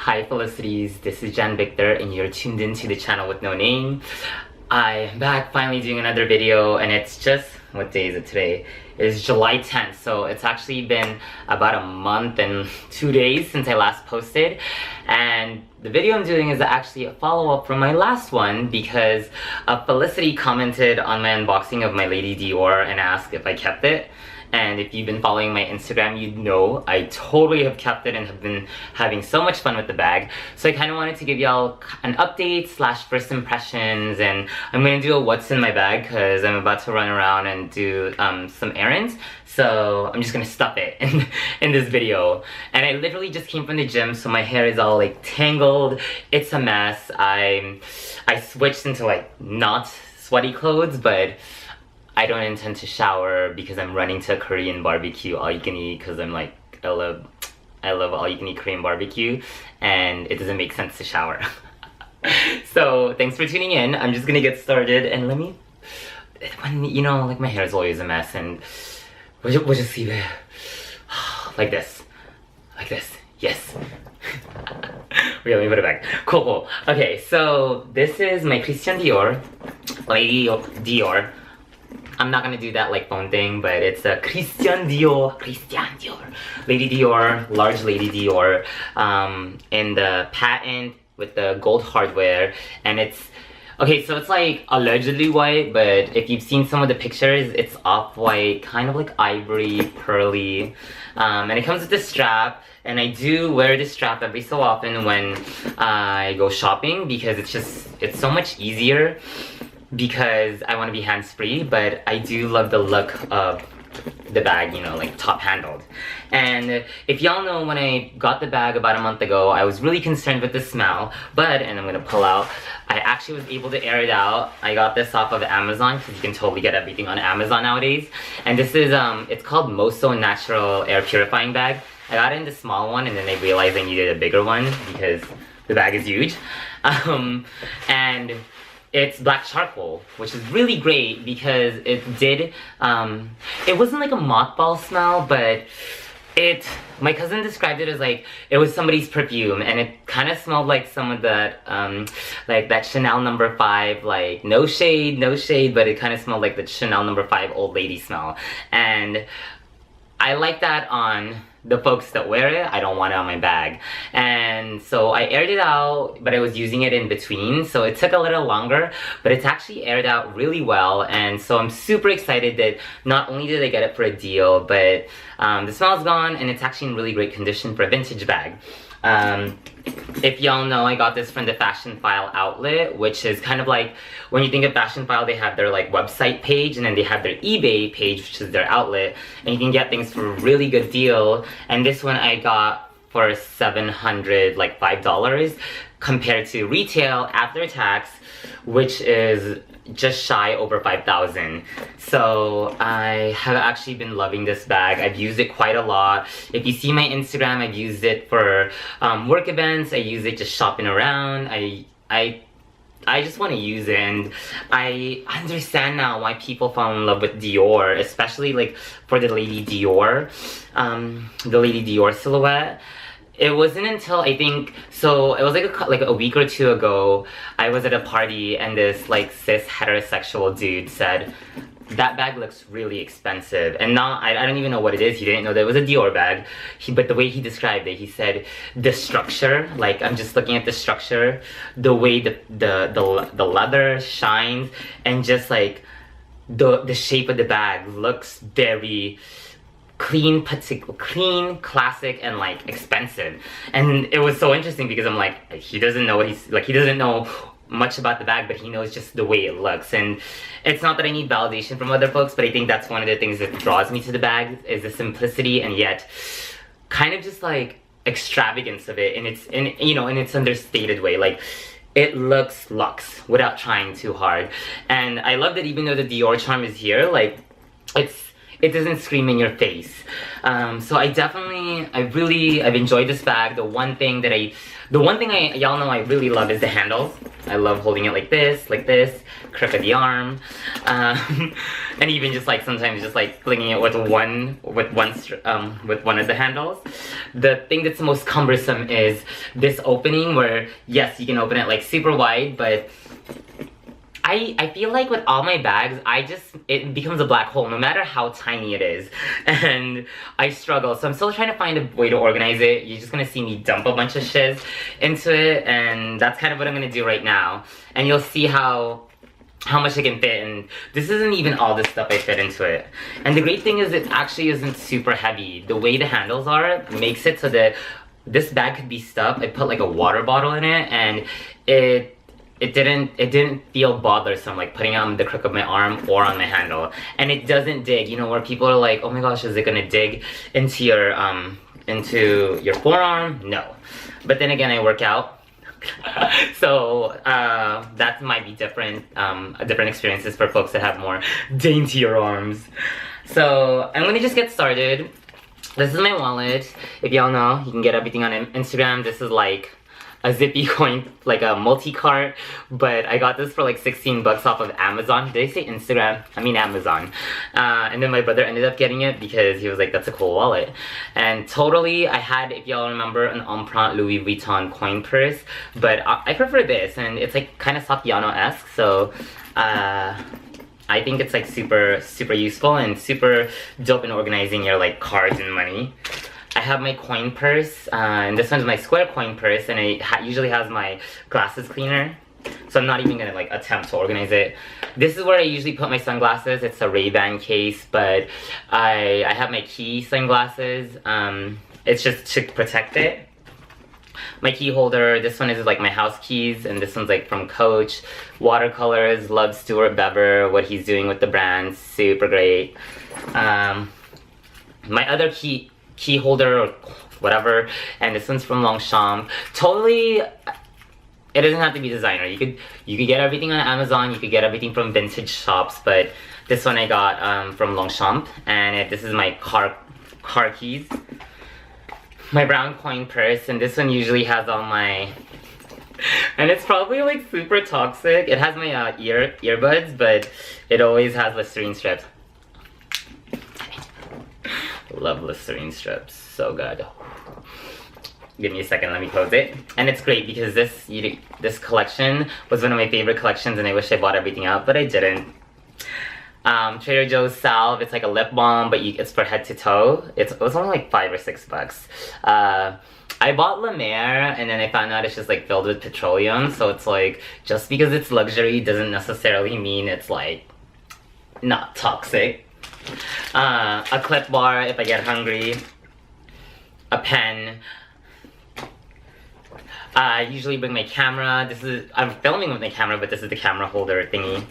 Hi Felicities, this is Jan Victor and you're tuned into the channel with no name. I'm back finally doing another video and it's just, what day is it today? It's July 10th, so it's actually been about a month and 2 days since I last posted. And the video I'm doing is actually a follow-up from my last one because Felicity commented on my unboxing of my Lady Dior and asked if I kept it. And if you've been following my Instagram, you'd know I totally have kept it and have been having so much fun with the bag. So I kind of wanted to give y'all an update slash first impressions, and I'm gonna do a what's in my bag because I'm about to run around and do some errands. So I'm just gonna stuff it in this video. And I literally just came from the gym, so my hair is all like tangled. It's a mess. I switched into like not sweaty clothes, but I don't intend to shower because I'm running to a Korean barbecue all you can eat because I'm like, I love all you can eat Korean barbecue and it doesn't make sense to shower. So thanks for tuning in. I'm just gonna get started and let me, you know, like my hair is always a mess and we'll just see it. Like this, yes. Wait, let me put it back. Cool. Okay, so this is my Christian Dior, Lady Dior. I'm not gonna do that like phone thing, but it's a Christian Dior, Lady Dior, large Lady Dior, in the patent with the gold hardware, and it's, okay, so it's like allegedly white, but if you've seen some of the pictures, it's off-white, kind of like ivory, pearly, and it comes with this strap, and I do wear this strap every so often when I go shopping because it's so much easier because I want to be hands-free, but I do love the look of the bag, you know, like top-handled. And if y'all know, when I got the bag about a month ago, I was really concerned with the smell, but, and I'm gonna pull out, I actually was able to air it out. I got this off of Amazon, because you can totally get everything on Amazon nowadays. And this is, it's called Moso Natural Air Purifying Bag. I got it in the small one, and then I realized I needed a bigger one, because the bag is huge. And it's black charcoal, which is really great because it did, it wasn't like a mothball smell, but my cousin described it as like, it was somebody's perfume, and it kind of smelled like some of that, like that Chanel No. 5, like no shade, but it kind of smelled like the Chanel No. 5 old lady smell. And I like that on the folks that wear it. I don't want it on my bag. And so I aired it out, but I was using it in between, so it took a little longer, but it's actually aired out really well. And so I'm super excited that not only did I get it for a deal, but the smell's gone and it's actually in really great condition for a vintage bag. If y'all know, I got this from the Fashion File outlet, which is kind of like, when you think of Fashion File, they have their like website page, and then they have their eBay page, which is their outlet, and you can get things for a really good deal. And this one I got for $705 compared to retail after tax, which is just shy over $5,000. So I have actually been loving this bag. I've used it quite a lot. If you see my Instagram, I've used it for work events. I use it just shopping around. I just want to use it, and I understand now why people fall in love with Dior, especially like for the Lady Dior silhouette. It wasn't until I think, so it was like a week or two ago, I was at a party and this like cis heterosexual dude said, that bag looks really expensive. And now, I don't even know what it is. He didn't know that it was a Dior bag. But the way he described it, he said, the structure, like I'm just looking at the structure, the way the leather shines, and just like the shape of the bag looks very clean, classic, and like expensive. And it was so interesting because I'm like, he doesn't know what he's like, he doesn't know much about the bag, but he knows just the way it looks. And it's not that I need validation from other folks, but I think that's one of the things that draws me to the bag, is the simplicity and yet kind of just like extravagance of it, and it's in its understated way. Like, it looks luxe without trying too hard. And I love that even though the Dior charm is here, like it doesn't scream in your face. So I've enjoyed this bag. The one thing y'all know I really love is the handles. I love holding it like this, crook of the arm, and even just like sometimes just like flinging it with one of the handles. The thing that's most cumbersome is this opening where, yes, you can open it like super wide, but I feel like with all my bags, it becomes a black hole no matter how tiny it is, and I struggle. So I'm still trying to find a way to organize it. You're just gonna see me dump a bunch of shiz into it, and that's kind of what I'm gonna do right now. And you'll see how much I can fit, and this isn't even all the stuff I fit into it. And the great thing is it actually isn't super heavy. The way the handles are makes it so that this bag could be stuffed. I put like a water bottle in it, and it didn't feel bothersome like putting it on the crook of my arm or on my handle. And it doesn't dig, you know, where people are like, oh my gosh, is it gonna dig into your forearm? No. But then again, I work out. So that might be different experiences for folks that have more daintier arms. So I'm gonna just get started. This is my wallet. If y'all know, you can get everything on Instagram. This is like a zippy coin, like a multi-cart, but I got this for like 16 bucks off of Amazon. Did I say Instagram? I mean Amazon. And then my brother ended up getting it because he was like, that's a cool wallet. And totally, I had, if y'all remember, an Empreinte Louis Vuitton coin purse, but I prefer this, and it's like kind of Saffiano-esque, so I think it's like super useful and super dope in organizing your like cards and money. I have my coin purse, and this one's my square coin purse, and it usually has my glasses cleaner, so I'm not even gonna like attempt to organize it. This is where I usually put my sunglasses. It's a Ray-Ban case, but I have my key sunglasses. It's just to protect it. My key holder, this one is like my house keys, and this one's like from Coach. Watercolors, love Stuart Bever, what he's doing with the brand, super great. My other key holder or whatever, and this one's from Longchamp. Totally, it doesn't have to be designer. You could get everything on Amazon, you could get everything from vintage shops, but this one I got from Longchamp, and this is my car keys. My brown coin purse, and this one usually has all my, and it's probably like super toxic. It has my earbuds, but it always has Listerine strips. Love Listerine strips, so good. Give me a second, let me close it. And it's great because this collection was one of my favorite collections, and I wish I bought everything out, but I didn't. Trader Joe's salve, it's like a lip balm, but it's for head to toe. It was only like 5 or 6 bucks. I bought La Mer, and then I found out it's just like filled with petroleum, so it's like, just because it's luxury doesn't necessarily mean it's like not toxic. A clip bar if I get hungry, a pen. I usually bring my camera. I'm filming with my camera, but this is the camera holder thingy.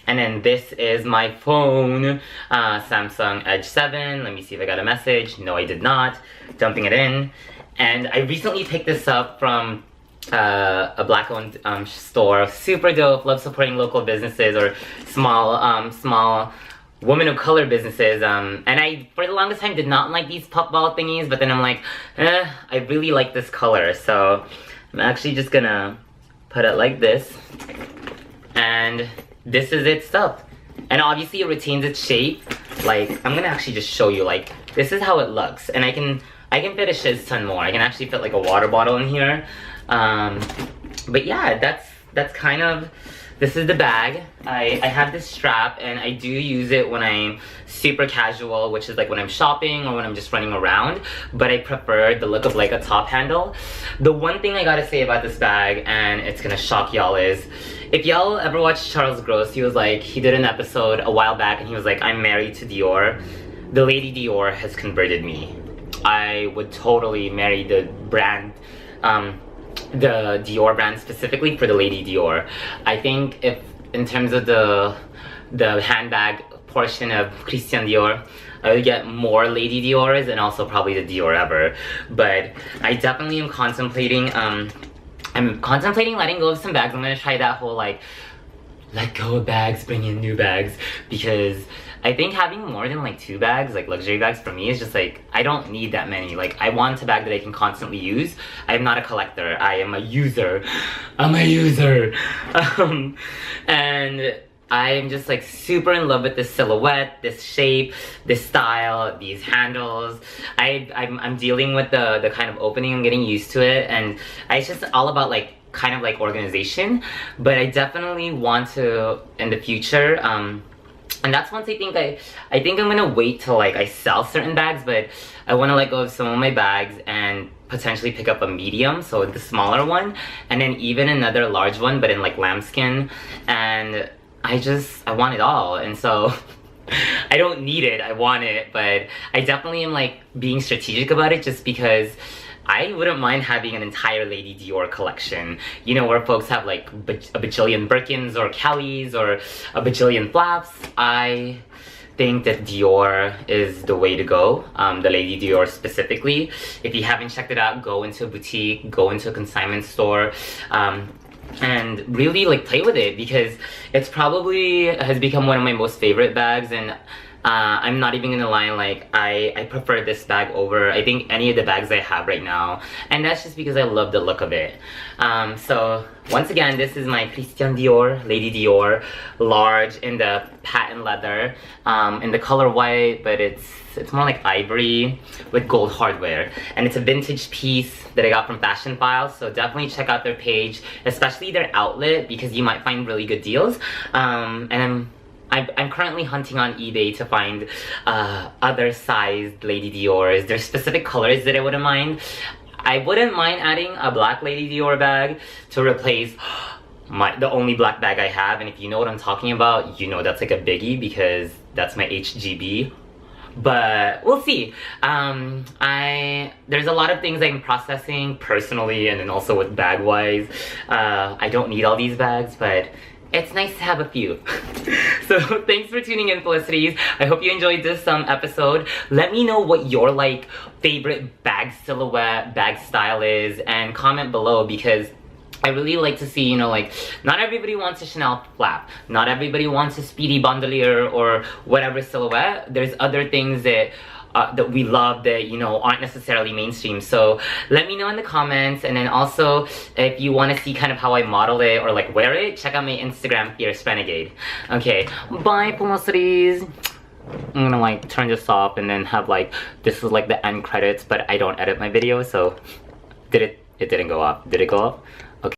And then this is my phone, Samsung Edge 7. Let me see if I got a message. No, I did not. Dumping it in. And I recently picked this up from a black-owned store. Super dope. Love supporting local businesses or small women of color businesses, and I, for the longest time, did not like these puff ball thingies, but then I'm like, I really like this color, so I'm actually just gonna put it like this, and this is its stuff. And obviously it retains its shape. Like, I'm gonna actually just show you, like, this is how it looks, and I can fit a shiz ton more. I can actually fit like a water bottle in here, but yeah, that's kind of, this is the bag. I have this strap, and I do use it when I'm super casual, which is like when I'm shopping or when I'm just running around, but I prefer the look of like a top handle. The one thing I gotta say about this bag, and it's gonna shock y'all, is if y'all ever watched Charles Gross, he did an episode a while back, and he was like, I'm married to Dior. The Lady Dior has converted me. I would totally marry the brand, the Dior brand specifically for the Lady Dior. I think if, in terms of the handbag portion of Christian Dior, I would get more Lady Dior's and also probably the Dior ever. But I definitely am contemplating, letting go of some bags. I'm gonna try that whole like, let go of bags, bring in new bags, because I think having more than like 2 bags, like luxury bags for me is just like, I don't need that many. Like I want a bag that I can constantly use. I am not a collector, I am a user. I'm a user. And I'm just like super in love with this silhouette, this shape, this style, these handles. I'm dealing with the kind of opening, I'm getting used to it, and it's just all about like kind of like organization. But I definitely want to in the future, and that's once I think I'm gonna wait till like I sell certain bags, but I want to let go of some of my bags and potentially pick up a medium, so the smaller one, and then even another large one but in like lambskin. And I want it all, and so I don't need it, I want it, but I definitely am like being strategic about it just because I wouldn't mind having an entire Lady Dior collection, you know, where folks have like a bajillion Birkins or Kellys or a bajillion flaps. I think that Dior is the way to go, the Lady Dior specifically. If you haven't checked it out, go into a boutique, go into a consignment store, and really like play with it, because it's probably has become one of my most favorite bags. And I'm not even gonna lie, like I prefer this bag over I think any of the bags I have right now, and that's just because I love the look of it. So once again, this is my Christian Dior, Lady Dior, large in the patent leather, in the color white, but it's more like ivory with gold hardware, and it's a vintage piece that I got from Fashion Files. So definitely check out their page, especially their outlet, because you might find really good deals. And I'm currently hunting on eBay to find other sized Lady Diors. There's specific colors that I wouldn't mind. I wouldn't mind adding a black Lady Dior bag to replace the only black bag I have. And if you know what I'm talking about, you know that's like a biggie, because that's my HGB. But we'll see. There's a lot of things I'm processing personally, and then also with bag wise. I don't need all these bags, but it's nice to have a few. So thanks for tuning in, Felicities. I hope you enjoyed this episode. Let me know what your like favorite bag silhouette, bag style is, and comment below, because I really like to see, you know, like, not everybody wants a Chanel flap. Not everybody wants a Speedy Bandolier or whatever silhouette. There's other things that that we love that, you know, aren't necessarily mainstream. So let me know in the comments, and then also if you want to see kind of how I model it or like wear it, check out my Instagram, Fierce Renegade. Okay, bye, Felicities. I'm gonna like turn this off and then have like, this is like the end credits, but I don't edit my videos, so it didn't go off. Did it go off?